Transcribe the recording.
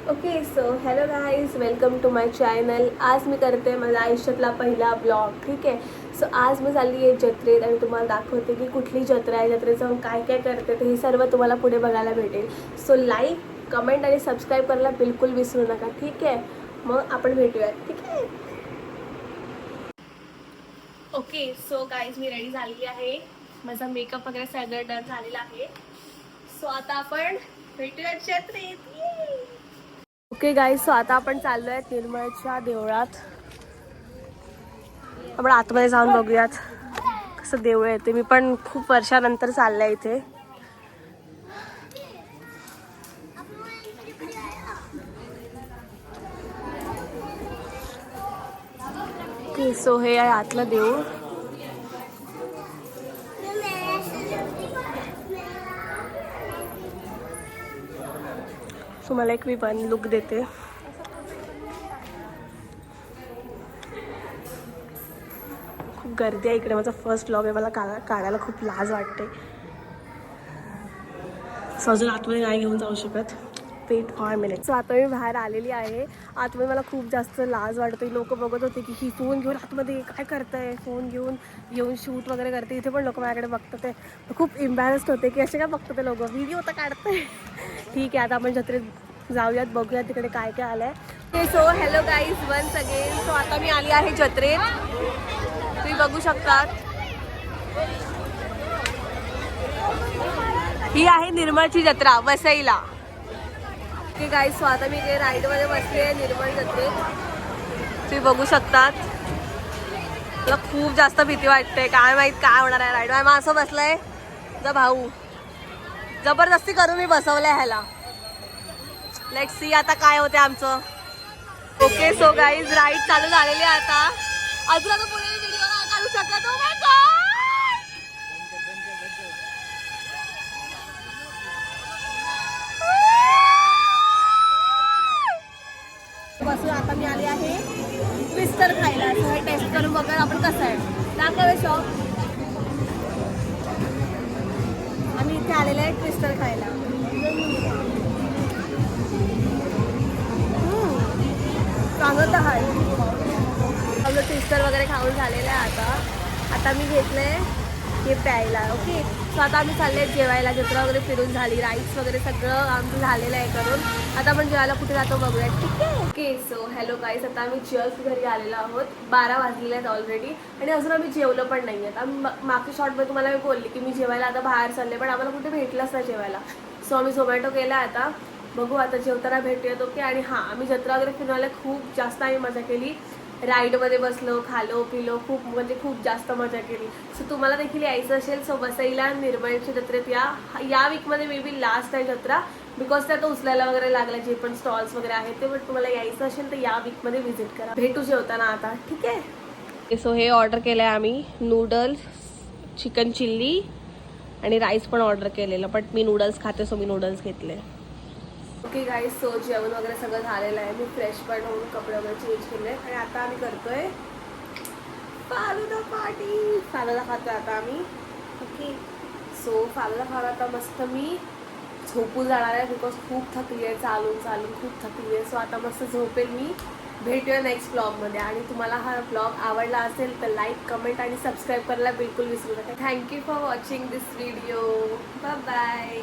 Okay so hello guys, welcome to my channel. आज मी करते माझ्या आयुष्यातला पहिला ब्लॉग. ठीक आहे. सो आज मी चालली आहे जत्रेत आणि तुम्हाला दाखवते की कुठली जत्रा आहे, जत्रेत जाऊन काय काय करते ते हे सर्व तुम्हाला पुढे बघायला भेटेल. सो लाईक, कमेंट आणि सबस्क्राईब करायला बिलकुल विसरू नका. ठीक आहे, मग आपण भेटूयात. ठीक आहे. ओके सो गाईज, मी रेडी झालेली आहे. माझा मेकअप वगैरे सगळं डन झालेला आहे. सो आता आपण भेटूयात जत्रेत. ओके गाईज, सो आता आपण चाललो आहे निर्मळच्या देवळात. आपण आतमध्ये जाऊन बघूयात कसं देऊळ आहे ते. मी पण खूप वर्षानंतर चालले आहे इथे. ओके सो हे आहे आतलं देऊळ. तुम्हाला एक मी पण लुक देते. खूप गर्दी आहे इकडे. माझा फर्स्ट व्लॉग आहे, मला काढायला खूप लाज वाटते. अजून आतमध्ये नाही घेऊन जाऊ शकत. Weight for minute. सो आता मी बाहेर आलेली आहे. आतमध्ये मला खूप जास्त लाज वाटते. लोक बघत होते की ही फोन घेऊन आतमध्ये काय करताय, फोन घेऊन शूट वगैरे करते. इथे पण लोक माझ्याकडे बघतात आहे. खूप इम्बॅरस्ड होते की असे काय बघतात ते लोक, व्हिडिओ तर काढताय. ठीक आहे, आता आपण जत्रेत जाऊयात, बघूयात तिकडे काय काय आलंय. ते so hello guys, once again. So आता मी आली आहे जत्रेत. तुम्ही बघू शकतात, ही आहे निर्मळची जत्रा वसईला. ओके गाईज, सो आता मी इकडे राईडमध्ये बसले आहे निर्मळ जत्रेत. तुम्ही बघू शकतात. मला खूप जास्त भीती वाटते. काय माहित काय होणार आहे राईड. मग असं बसलंय जा भाऊ, जबरदस्ती करून मी बसवलंय ह्याला. लेट्स सी आता काय होते आमचं. ओके सो गाईज, राईड चालू झालेली आहे आता. अजून आता पुढे व्हिडिओ नाही काढू शकत. Oh my God. बसून आता मी आली आहे ट्विस्टर खायला. हे टेस्ट करून बघूया आपण कसं आहे. दाखव शॉप. आम्ही इथे आलेले आहे ट्विस्टर खायला. चांगलं तर आहे. आपलं ट्विस्टर वगैरे खाऊन झालेलं आहे. आता मी घेतलंय हे प्यायला. ओके सो आता आम्ही चालले जेवायला. जत्रा वगैरे फिरून झाली, राईड्स वगैरे सगळं आमचं झालेलं आहे करून. आता आपण जेवायला कुठे जातो बघूया. ठीक आहे. ओके सो हॅलो गाईज, आता आम्ही जस्ट घरी आलेलो आहोत. 12 वाजलेले आहेत ऑलरेडी आणि अजून आम्ही जेवलो पण नाही आहेत. आम्ही मागच्या शॉर्टमध्ये तुम्हाला मी बोलली की मी जेवायला आता बाहेर चालले, पण आम्हाला कुठे भेटलंच नाही जेवायला. सो आम्ही झोमॅटो केला. आता बघू, आता जेवताना भेटूयात. ओके. आणि हां, आम्ही जत्रा वगैरे फिरून आले. खूप जास्त आम्ही मजा केली. राईडमध्ये बसलो, खालो पिलो, खूप जास्त मजा केली. सो तुम्हाला देखील यायचं असेल सो वसईला निर्मळच्या जत्रेत या वीकमध्ये मे बी लास्ट आहे जत्रा, बिकॉज त्या तो उचलायला वगैरे लागला जे पण स्टॉल्स वगैरे आहेत ते. पण तुम्हाला यायचं असेल तर या वीकमध्ये व्हिजिट करा. भेटू जेवताना आता. ठीक आहे. सो हे ऑर्डर केलं आहे आम्ही, नूडल्स, चिकन चिल्ली आणि राईस पण ऑर्डर केलेलं. बट मी नूडल्स खाते सो मी नूडल्स घेतले. ओके गाईज, सो जेवण वगैरे सगळं झालेलं आहे. मी फ्रेश पण होऊन कपडे वगैरे चेंज केले आणि आता आम्ही करतोय फालुदा पार्टी. फालुदा खातोय आता आम्ही. ओके सो फालुदा खायला आता मस्त मी झोपून जाणार आहे, बिकॉज खूप थकली आहे. चालून खूप थकली आहे. सो आता मस्त झोपेल मी. भेटूया नेक्स्ट ब्लॉगमध्ये. आणि तुम्हाला हा ब्लॉग आवडला असेल तर लाईक, कमेंट आणि सबस्क्राईब करायला बिलकुल विसरू नका. Thank you for watching this video. Bye bye.